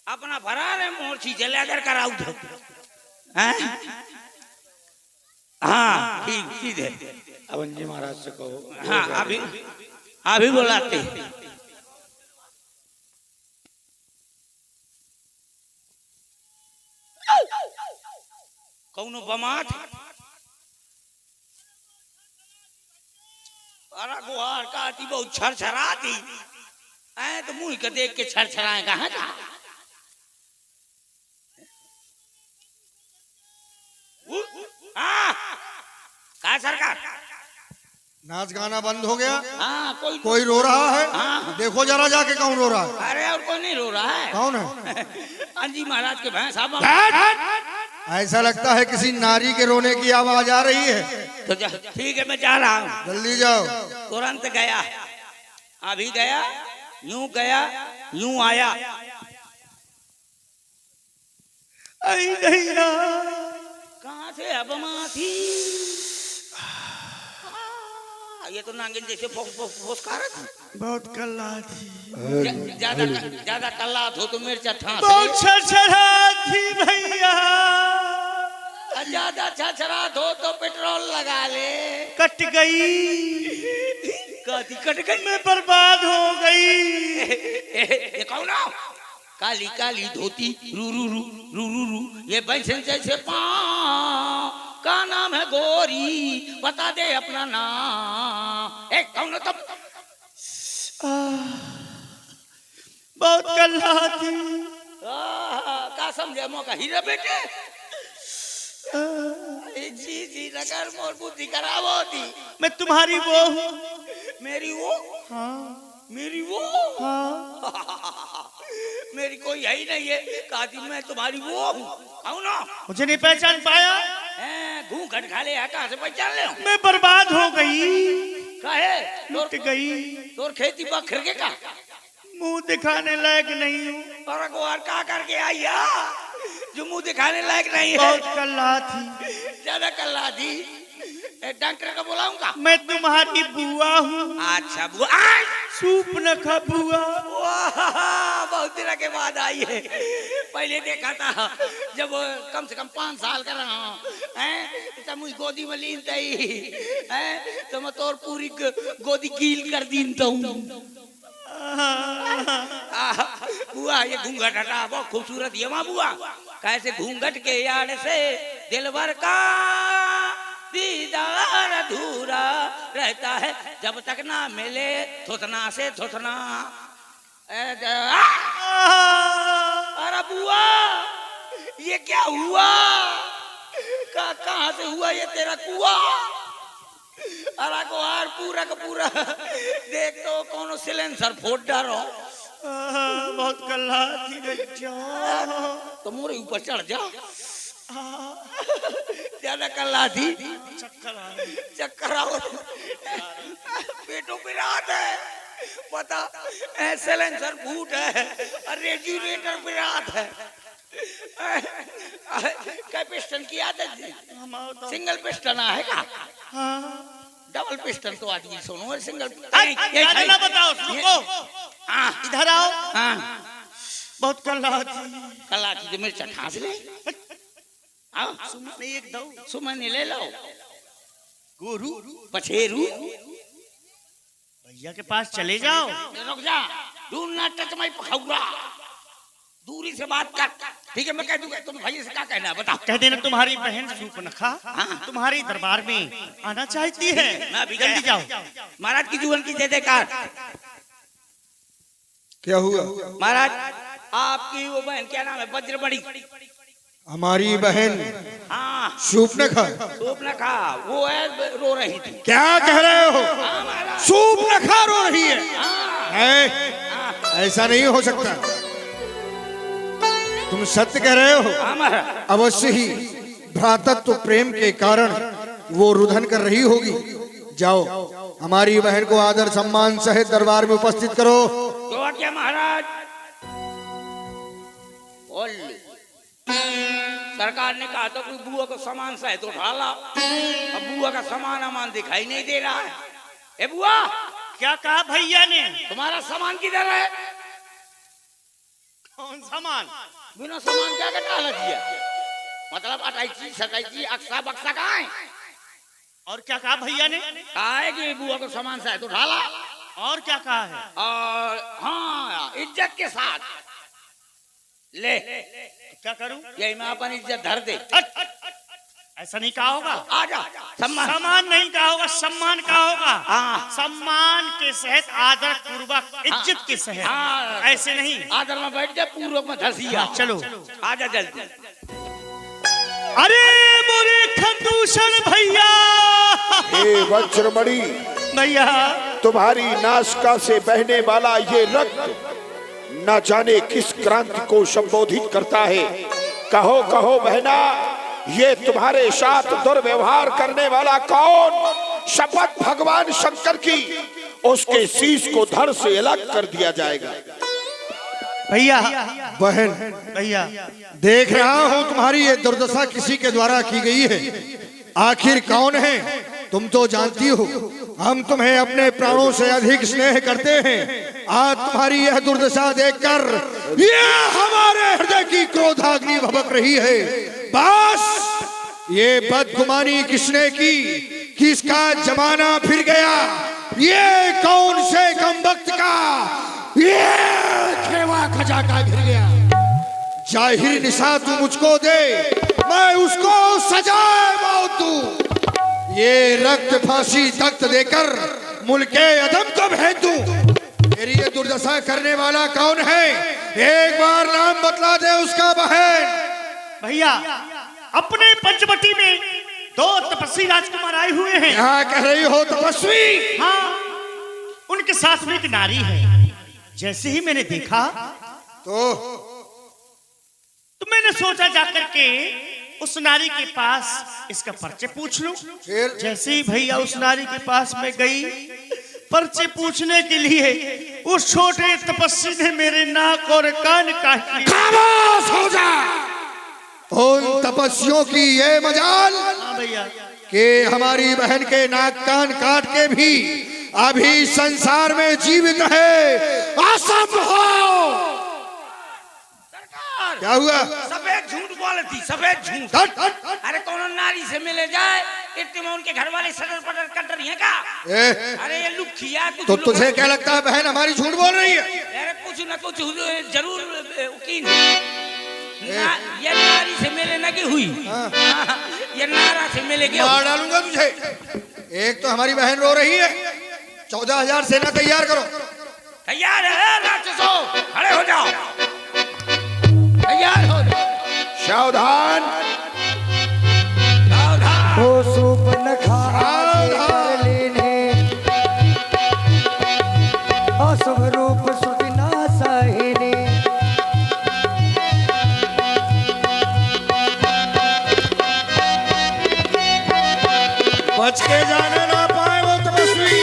अपना भरा रे मोर्ची जला कर कराऊ दो। हाँ ठीक ठीक है। अवन जी महाराज से कहो। हाँ अभी बुलाते। कौनो बमात अरे गुहार का आती बहुत छरछराती ऐ तो मुंह के देख के छरछराए कहाँ जा का सरकार नाच गाना बंद हो गया। हाँ कोई रो रहा है। हाँ देखो जरा जाके कौन रो रहा है। अरे और कोई नहीं रो रहा है। कौन है? अंजी महाराज के भैंस साहब। ऐसा लगता है किसी नारी के रोने की आवाज आ रही है। तो ठीक है मैं जा रहा हूँ। जल्दी जाओ। तुरंत गया अभी गया यूं आया। कहाँ से अब माथी ये तो नागिन जैसे फुसका रहा था। बहुत कल्ला थी। ज्यादा कल्ला हो तो मिर्चा ठास बहुत छरछरा थी भैया। ज्यादा छरछरा हो तो पेट्रोल लगा ले। कट गई। कट गई मैं बर्बाद हो गई। ये कौन है? काली काली धोती रू रू रू रू रू रू ये बैसन जैसे पाँव का नाम है गोरी बता दे अपना नाम। एक कौन तुम? बहुत कल्ला थी। का समझे मौका हीरा बेटे जी नगर मोर बुद्धि करावो थी। मैं तुम्हारी वो हूँ। मेरी वो? हाँ मेरी वो? हाँ। मेरी कोई है ही नहीं है। काती मैं तुम्हारी वो हूँ। कौन? मुझे नहीं पहचान पाया। घूंघट खा ले कहाँ से पहचान ले? मैं बर्बाद हो गई। काहे? लुट गई। तोर खेती बखर के का मुंह दिखाने लायक नहीं हूँ। और गुआर का करके आई जो मुंह दिखाने लायक नहीं है। बहुत कल्ला थी। ज्यादा कल्ला थी। डॉक्टर को बुलाऊंगा। मैं तुम्हारी बुआ हूँ। अच्छा बुआ सूप न खा बुआ। बहुत दिन के बाद आई है। पहले देखा था जब कम से कम 5 साल का रहा है मुझे गोदी में लीन थी तो मैं तोर पूरी गोदी गील कर दीन तो बुआ ये घूंघट हटा बहुत खूबसूरत है माँ बुआ। कैसे घूंघट के यार से दिल भर का दीदार अधूरा रहता है जब तक ना मिले थुथना से थुथना। अरे बुआ ये क्या हुआ? कहाँ से हुआ ये तेरा कुआ? अरे गुहार पूरा का पूरा देख तो कौन सिलेंसर फोड़ डालो। बहुत कल्ला थी। तो मोरे ऊपर चढ़ जा। ज्यादा कल्ला थी। चक्कर आओ पेटों पे रात है पता सिलेंसर फूट है और रेडिएटर पे रात है। क्या पिस्टन की आदत है? सिंगल पिस्टन है का? डबल पिस्टन तो आदमी सुनो और सिंगल ना बताओ। रुको इधर आओ। बहुत कल्ला थी तो मिर्चा ठास ले। एक दो सुमन ले लो। गोरू पछेरू भैया के पास चले जाओ। रुक जा डू नॉट टच माय पखौरा। दूरी से बात कर। ठीक है मैं कह दूंगा तुम भैया से क्या कहना है बताओ। कह देना तुम्हारी बहन सूर्पनखा तुम्हारी दरबार में आना चाहती है। जल्दी जाओ। महाराज की जीवन की जय जयकार। क्या हुआ? महाराज आपकी वो बहन क्या नाम है? वज्रमणि। हमारी बहन हाँ सूर्पनखा। सूर्पनखा वो है रो रही थी। क्या कह रहे हो? सूर्पनखा रो रही है? ऐसा नहीं हो सकता। तुम सत्य कह रहे हो। अवश्य ही भ्रातृत्व प्रेम के कारण वो रुदन कर रही होगी। जाओ हमारी बहन को आदर सम्मान सहित दरबार में उपस्थित करो। तो क्या महाराज? सरकार ने कहा था कोई बुआ को सामान सहित उठा ला। अब बुआ का सामान अमान दिखाई नहीं दे रहा है। ए बुआ क्या कहा भैया ने? तुम्हारा सामान किधर है? कौन सामान? बिना सामान क्या डाला दिया? मतलब अटाइची सटाइची अक्सा बक्सा कहाँ है? और क्या कहा भैया ने? कहा है कि बुआ को सामान से तो ढाला। और क्या कहा है? और हाँ, इज्जत के साथ ले। तो क्या करूं? यही मैं अपन इज्जत धर दे। ऐसा नहीं कहा होगा। आजा सम्मान। सम्मान नहीं कहा होगा, सम्मान कहा होगा। हाँ। सम्मान के सहित आदर पूर्वक, इज्जत के सहित। हाँ। ऐसे नहीं। आदर में बैठ जा, पूर्वक में धसिया। हाँ, चलो आजा जल्दी। अरे मोरे खंदूषण भैया, हे वज्रमणि, भैया तुम्हारी नासिका से बहने वाला ये रक्त न जाने किस क्रांति को संबोधित करता है। कहो कहो बहना, ये तुम्हारे साथ दुर्व्यवहार करने वाला कौन? शपथ भगवान शंकर की, उसके शीश को धड़ से अलग कर दिया जाएगा। भैया बहन, भैया देख रहा हूँ तुम्हारी ये दुर्दशा किसी के द्वारा की गई है। आखिर कौन है? तुम तो जानती हो हम तुम्हें अपने प्राणों से अधिक स्नेह करते हैं। आज तुम्हारी यह दुर्दशा देखकर ये हमारे हृदय की क्रोधाग्नि भभक रही है। बस ये बदगुमानी किसने की? किसका जमाना फिर गया? ये कौन से कमबख्त का ये खेवा खजा का गिर गया? जाहिर निशा तू मुझको दे, मैं उसको सजाए मौत दूं। ये रक्त फांसी तख्त देकर मुल्के अदम को भेज दूं। मेरी ये दुर्दशा करने वाला कौन है? एक बार नाम बतला दे उसका बहन। भैया, अपने पंचवटी में 2 तपस्वी राजकुमार आए हुए हैं। क्या कह रही हो तपस्वी? हाँ, उनके साथ में एक नारी है। जैसे ही मैंने देखा तो मैंने सोचा जाकर के उस नारी के पास इसका परिचय पूछ लूं। फिर जैसे ही भैया उस नारी के पास में गई परिचय पूछने के लिए, उस छोटे तपस्वी ने मेरे नाक और कान काट लिए। खामोश हो जा। उन तपस्वियों की ये मजाल भैया कि हमारी बहन के नाक कान काट के भी अभी संसार में जीवित है। असंभव। क्या हुआ? सफेद झूठ बोल थी, सफेद झूठ। अरे कौन नारी से मिले जाए इतने में उनके घर वाले सटर पटर कर रही है का? अरे ये लुखिया कुछ तो तुझे क्या लगता है बहन हमारी झूठ बोल रही है? अरे कुछ न कुछ जरूर यकीन ये नारी से मिले न की हुई। ये नारा से मिले गया। मार डालूंगा तुझे। एक तो हमारी बहन रो रही है। 14,000 सेना तैयार करो। तैयार है राक्षसों, खड़े हो जाओ। तैयार हो जाओ। सावधान। सावधान। हो सुपनखा कर लेने, अशुभ रूप सुदिना साहिनी। बच के जाने ना पाए वो तपस्वी।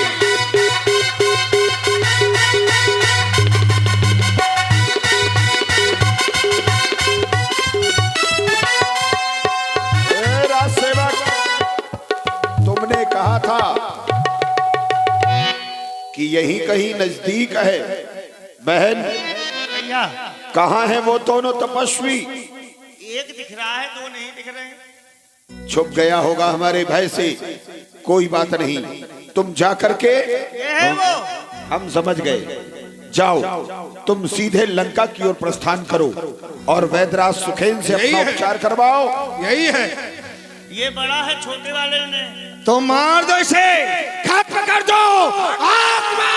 तुमने कहा था कि यहीं कहीं नजदीक है। बहन, भैया, कहाँ है वो दोनों तपस्वी? एक दिख रहा है, 2 नहीं दिख रहे हैं। छुप गया होगा हमारे भय से। कोई बात नहीं, तुम जाकर के ये है वो। हम समझ गए। जाओ, तुम सीधे लंका की ओर प्रस्थान करो और वैदराज सुखेन से अपना उपचार करवाओ। यही है। ये बड़ा है, छोटे वाले ने। तो मार दो इसे, खत्म कर दो। आत्मा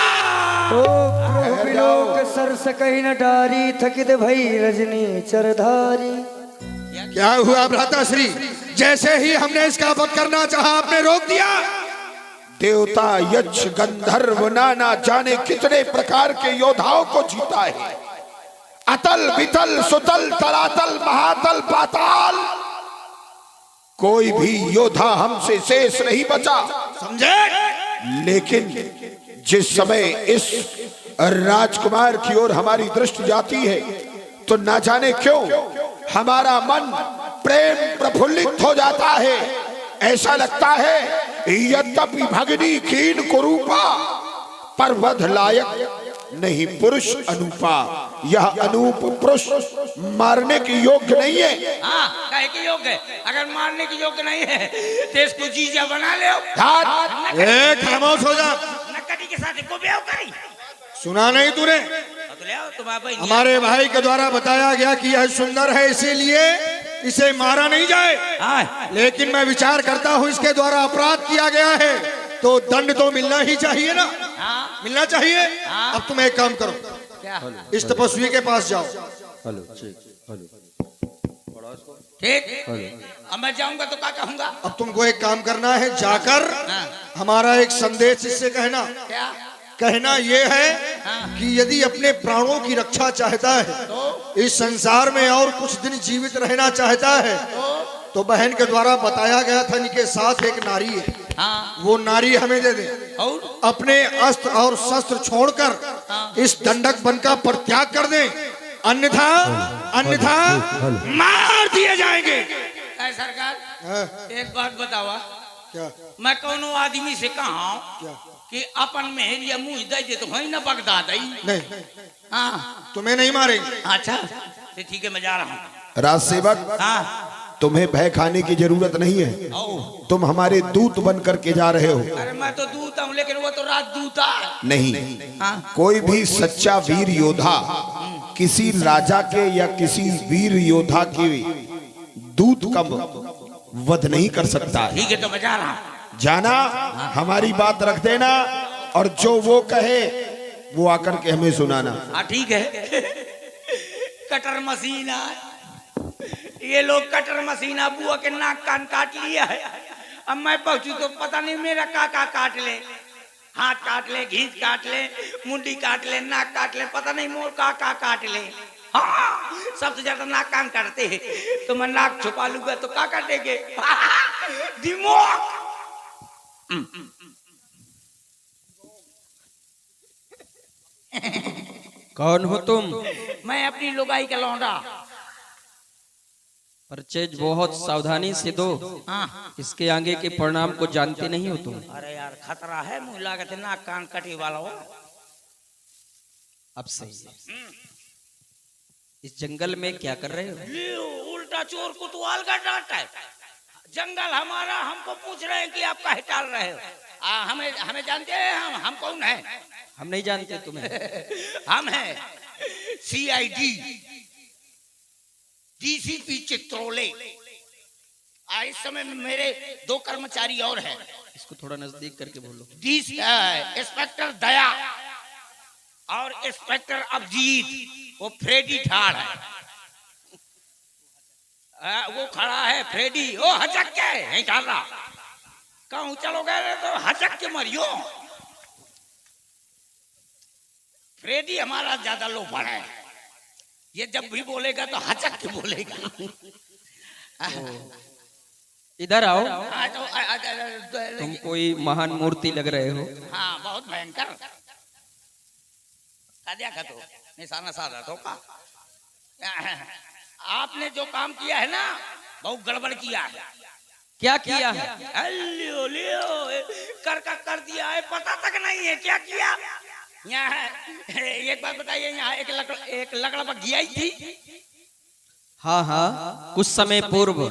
ओ प्रभु बिलोक सर सकही न डारी, थकित भई रजनी चरधारी। क्या हुआ भ्राताश्री? जैसे ही हमने इसका वध करना चाहा आपने रोक दिया। देवता, यक्ष, गंधर्व, नाना जाने कितने प्रकार के योद्धाओं को जीता है। अतल वितल सुतल तलातल महातल पाताल, कोई भी योद्धा हमसे शेष नहीं बचा। समझे? लेकिन जिस समय इस राजकुमार की ओर हमारी दृष्टि जाती है तो ना जाने क्यों हमारा मन प्रेम प्रफुल्लित हो जाता है। ऐसा लगता है यद्यपि भगनी कीन कुरूपा, पर वध लायक नहीं पुरुष अनूपा, यह अनूप पुरुष मारने के योग्य नहीं है। हाँ कहे के योग्य है, अगर मारने के योग्य नहीं है तो इसको जीजा बना ले। ए खामोश हो जा, नक्कटी के साथ इसको ब्याह करी। सुना नहीं तूने? तो ले आओ तुम्हारे हमारे भाई के द्वारा बताया गया कि यह सुंदर है इसीलिए इसे मारा नहीं जाए, लेकिन मैं विचार करता हूँ इसके द्वारा अपराध किया गया है तो दंड तो मिलना ही चाहिए ना। हाँ? मिलना चाहिए। हाँ? अब तुम एक काम करो, क्या? इस तपस्वी के पास जाओ। ठीक, अब मैं जाऊंगा तो क्या कहूंगा? अब तुमको एक काम करना है, जाकर हमारा एक संदेश इससे कहना। क्या कहना ये है कि यदि अपने प्राणों की रक्षा चाहता है, इस संसार में और कुछ दिन जीवित रहना चाहता है, तो बहन के द्वारा बताया गया था इनके साथ एक नारी है। हाँ? वो नारी हमें दे दे। और अपने अस्त्र और शस्त्र छोड़कर इस दंडक वन का परित्याग कर दे, अन्यथा अन्यथा मार दिए जाएंगे। सरकार एक बात बतावा, क्या मैं कौनो आदमी से कहा कि अपन मेहरिया मुंह दे दे तो वही न बगदा दई। नहीं, हाँ तुम्हें नहीं मारेंगे। अच्छा तो ठीक है, मैं जा रहा हूँ। राजसेवक, हाँ तुम्हें भय खाने की जरूरत नहीं है, तुम हमारे दूत बन करके जा रहे हो। अरे मैं तो दूत हूँ, लेकिन वो तो राजदूत है। नहीं, हाँ? कोई भी सच्चा वीर योद्धा किसी राजा के या किसी वीर योद्धा के दूत का वध नहीं कर सकता। ठीक है तो मैं जा रहा हूँ। जाना, हमारी बात रख देना और जो वो कहे वो आकर के हमें सुनाना। हाँ ठीक है। कटर मशीन है, ये लोग कटर मशीन बुआ के नाक कान काट लिया है। अब मैं पहुंचू तो पता नहीं मेरा काका काट ले, हाथ काट ले, घींच काट ले, मुंडी काट ले, नाक काट ले, पता नहीं मोर काका काट ले। हाँ सबसे ज्यादा नाक कान काटते हैं, तो मैं नाक छुपा लूंगा तो का काटेंगे? दिमाग। कौन हो तुम? मैं अपनी लुगाई का लौंडा। परिचय बहुत सावधानी से दो, हाँ इसके आगे के परिणाम को जानते नहीं हो तुम। अरे यार खतरा है, मुंह लागत है नाक कान कटी वाला हो। अब सही, इस जंगल में क्या कर रहे हो? उल्टा चोर कुतवाल का डांटा है। जंगल हमारा, हमको पूछ रहे हैं कि आप काहे टाल रहे हो? हमें हमें जानते हैं हम कौन है? हम नहीं जानते तुम्हें। हम हैं CID DCP चित्रोले। इस समय मेरे 2 कर्मचारी और हैं। इसको थोड़ा नजदीक करके बोलो। इंस्पेक्टर दया और इंस्पेक्टर अभिजीत, वो फ्रेडी ठाड़ है। वो खड़ा है फ्रेडी, वो हचक के नहीं ठाड़ रहा। कहूँ चलो गए तो हचक के मरियो। फ्रेडी हमारा ज्यादा लोफड़ है, ये जब भी बोलेगा तो हचक के बोलेगा। इधर आओ, तो तुम कोई महान मूर्ति लग रहे हो। हाँ बहुत भयंकर। देखा तो निशाना साधा तो का। आपने जो काम किया है ना, बहुत गड़बड़ किया है। क्या किया है? लियो लियो कर दिया है, पता तक नहीं है क्या किया। यहाँ एक बात बताइए, यहाँ एक लकड़ा पर गिया थी। हाँ हाँ, कुछ समय पूर्व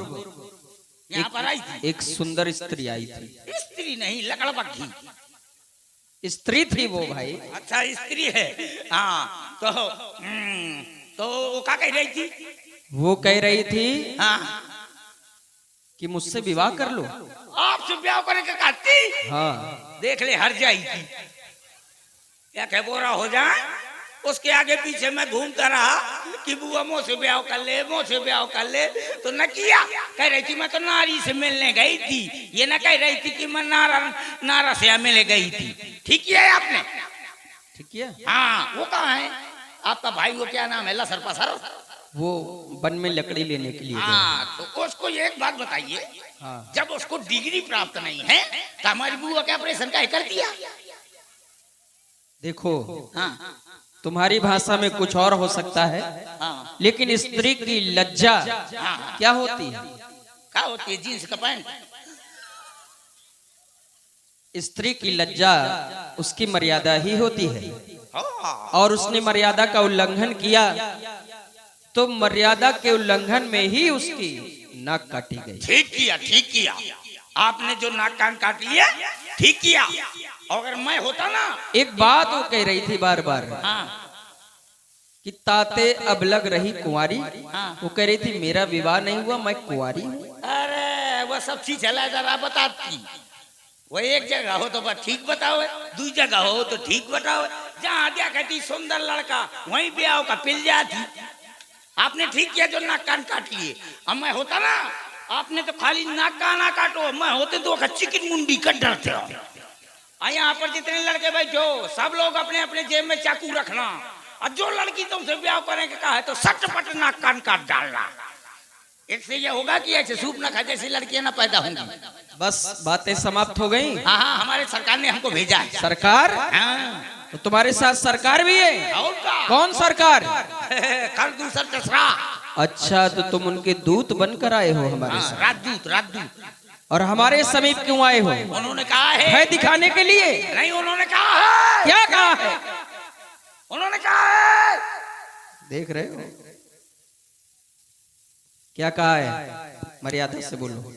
यहाँ पर आई थी एक सुंदर स्त्री आई थी। स्त्री नहीं, लकड़ा पर घी। स्त्री थी वो भाई। अच्छा स्त्री है। हाँ तो वो क्या कह रही थी? वो कह रही थी हाँ कि मुझसे विवाह कर लो। आपसे ब्याह करने का कहती? हाँ। देख ले हर जाएगी, क्या कह बोरा हो जाए। उसके आगे पीछे मैं घूमता रहा कि बुआ मुँह से ब्याह कर ले, मुँह से ब्याह कर ले, तो न किया। कह रही थी मैं तो नारी से मिलने गई थी, ये न कह रही थी कि मैं नारा से मिलने गई थी। ठीक किया है आपने? ठीक किया। हाँ वो कहाँ है आपका भाई? वो क्या नाम है? लसर पसर। वो वन में लकड़ी लेने के लिए गया। हाँ तो उसको एक बात बताइए, हाँ। जब उसको डिग्री प्राप्त नहीं है तो हमारी बुआ का ऑपरेशन काहे कर दिया? देखो, हाँ तुम्हारी भाषा में कुछ और हो सकता है, हाँ लेकिन स्त्री की लज्जा हाँ। क्या होती है? क्या होती है? जींस का पैंट। स्त्री की लज्जा उसकी मर्यादा ही होती है। और उसने मर्यादा का उल्लंघन किया तो मर्यादा के उल्लंघन में ही उसकी नाक काटी गई। ठीक किया, ठीक किया। आपने जो नाक कान काट लिया ठीक किया। अगर मैं होता ना, एक बात वो कह रही थी बार बार हाँ कि ताते अब लग रही कुंवारी। हाँ। वो कह रही थी मेरा विवाह नहीं हुआ, मैं कुंवारी हूँ। अरे वो सब चीज है जरा बताती। वो एक जगह हो तो बस ठीक बताओ, दूसरी जगह हो तो ठीक बताओ। जहाँ दिया कहती सुंदर लड़का वहीं ब्याह का पिल जाती। आपने ठीक किया जो नाक कान काट लिए। अब मैं होता ना, आपने तो खाली नाक काना काटो, मैं होते तो चिकन मुंडी कर डरते हो। यहाँ पर जितने लड़के बैठो सब लोग अपने अपने जेब में चाकू रखना, और जो लड़की तुमसे ब्याह करेंगे कहा है तो सटपट नाक कान काट डालना। इससे ये होगा कि ऐसे सूप ना खा जैसी लड़कियां ना पैदा होंगी। बस बातें समाप्त हो गई। हाँ हाँ, हमारे सरकार ने हमको भेजा है। सरकार? हाँ। तो तुम्हारे साथ सरकार भी है? और का? कौन सरकार? कर दूसरा दसरा। अच्छा, तो तुम उनके दूत बनकर आए हो हमारे साथ। राजदूत, राजदूत। और हमारे समीप क्यों आए हो? उन्होंने कहा है दिखाने के लिए? नहीं, उन्होंने कहा है। क्या कहा है? उन्होंने कहा है। देख रहे हो क्या कहा है? मर्यादा से बोलो।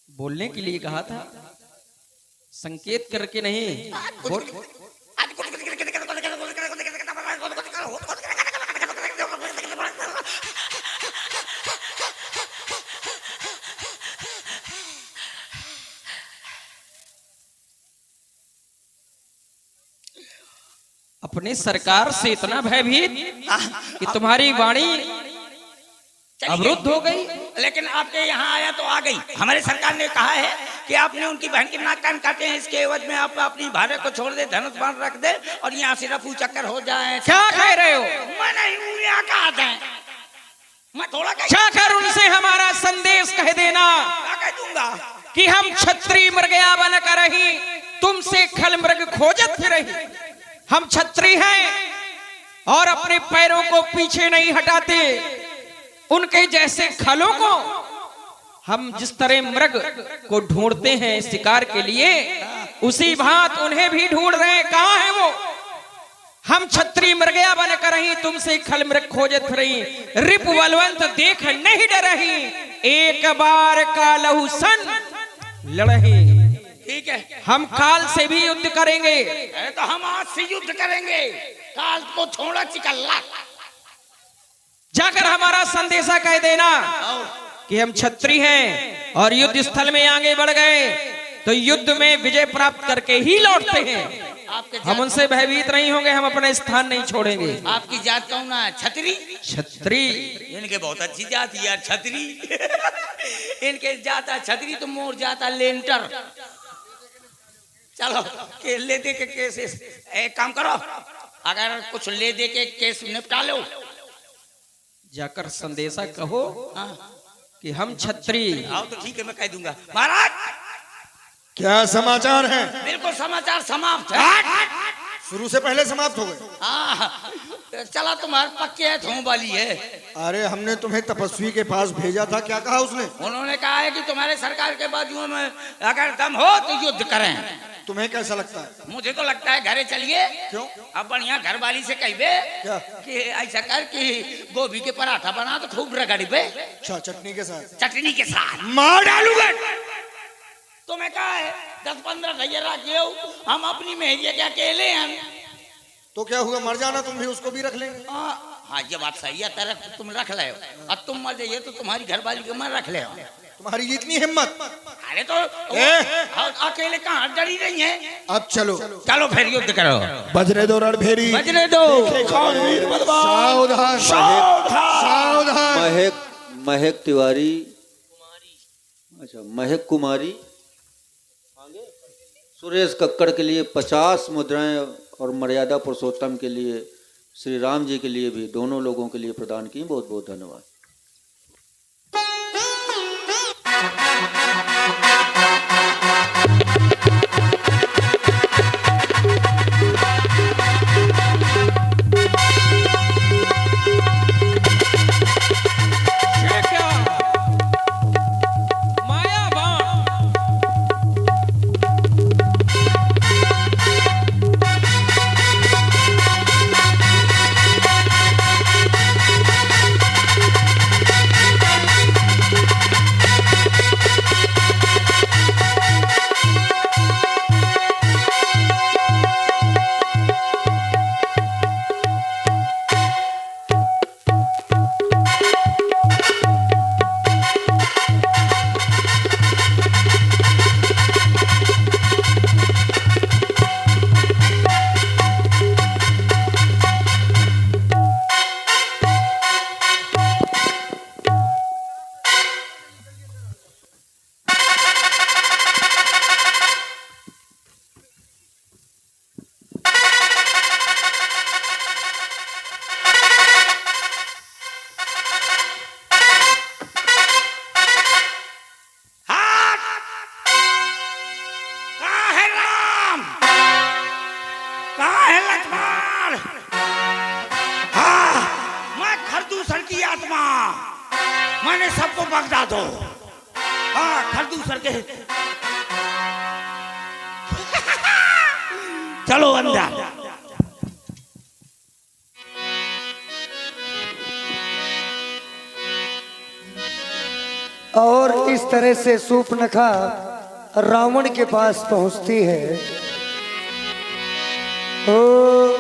बोलने के लिए कहा था, संकेत करके नहीं। बोल। अपने सरकार से इतना भयभीत कि तुम्हारी वाणी अवरुद्ध हो गई। लेकिन आपके यहाँ आया तो आ गई। हमारे सरकार ने कहा है कि आपने उनकी बहन के नाक कान काटे हैं, इसके एवज में आप अपनी भारे को छोड़ दे, धनुष बाण रख दे और यहाँ से रफू चक्कर हो जाए। क्या कह रहे हो? मैं नहीं हूँ, यहाँ कहा जाए। मैं थोड़ा जाकर उनसे हमारा संदेश कह देना कह दूंगा कि हम क्षत्रिय मृगया बन कर रही तुमसे खल मृग खोजत रही। हम क्षत्रिय हैं और अपने पैरों को पीछे नहीं हटाते। उनके जैसे खलों को हम जिस तरह मृग को ढूंढते हैं शिकार के लिए, उसी भांत उन्हें भी ढूंढ रहे हैं। कहाँ है वो? हम क्षत्रिय मृगया बन कर रही तुमसे खल मृग खोजत रही। रिप बलवंत देख नहीं डरही, एक बार का लहू सन लड़ही। ठीक है, हम काल से भी युद्ध करेंगे। तो हम आज से युद्ध करेंगे। काल को छोड़ा चिकल्ला। जाकर हमारा संदेशा कह देना कि हम क्षत्रिय हैं और युद्ध स्थल में आगे बढ़ गए तो युद्ध में विजय प्राप्त करके ही लौटते हैं। हम उनसे भयभीत नहीं होंगे, हम अपना स्थान नहीं छोड़ेंगे। आपकी जात कौन है? छतरी? छतरी? इनके बहुत अच्छी जात है यार, छतरी। इनके जाता छतरी तो मोर जाता लेंटर। चलो के ले दे के केस एक काम करो, अगर कुछ ले दे के केस निपटा लो। जाकर संदेशा कहो कि हम क्षत्रिय। आओ तो ठीक है, मैं कह दूंगा। महाराज क्या समाचार है? बिल्कुल समाचार समाप्त है। शुरू से पहले समाप्त हो गए। चला तुम्हारे पक्के है थों वाली है। अरे हमने तुम्हें तपस्वी के पास भेजा था, क्या कहा उसने? उन्होंने कहा है कि तुम्हारे सरकार के बाजुओं में अगर दम हो तो युद्ध करें। तुम्हें कैसा लगता है? मुझे तो लगता है घरे चलिए। क्यों? अब बढ़िया घर वाली से कहिए क्या? कि ऐसा कर कि गोभी के पराठा बना तो खूब रगड़ी पे। अच्छा, चटनी के साथ? चटनी के साथ मार डालूंगा। तुम्हें कहा है 10-15 भैया रखे हो, हम अपनी मेहरिया के अकेले हैं। तो क्या हुआ, मर जाना तुम भी, उसको भी रख लेंगे। हाँ ये बात सही है, तेरा तुम रख ले। अब तुम मर जाइए तो तुम्हारी घर वाली को मैं रख ले। तुम्हारी इतनी हिम्मत? अरे तो अकेले कहाँ डरी रही है? अब चलो चलो फिर युद्ध करो। बजने दो रणभेरी, बजने दो। कौन वीर बलवान। सावधान सावधान। महक तिवारी, अच्छा महक कुमारी, सुरेश कक्कड़ के लिए 50 मुद्राएं और मर्यादा पुरुषोत्तम के लिए, श्री राम जी के लिए भी, दोनों लोगों के लिए प्रदान की। बहुत बहुत धन्यवाद। की आत्मा, मैंने सबको बगदा दो। हाँ खरदूसर के चलो अंदर। और इस तरह से सूर्पनखा रावण के पास पहुंचती है। ओ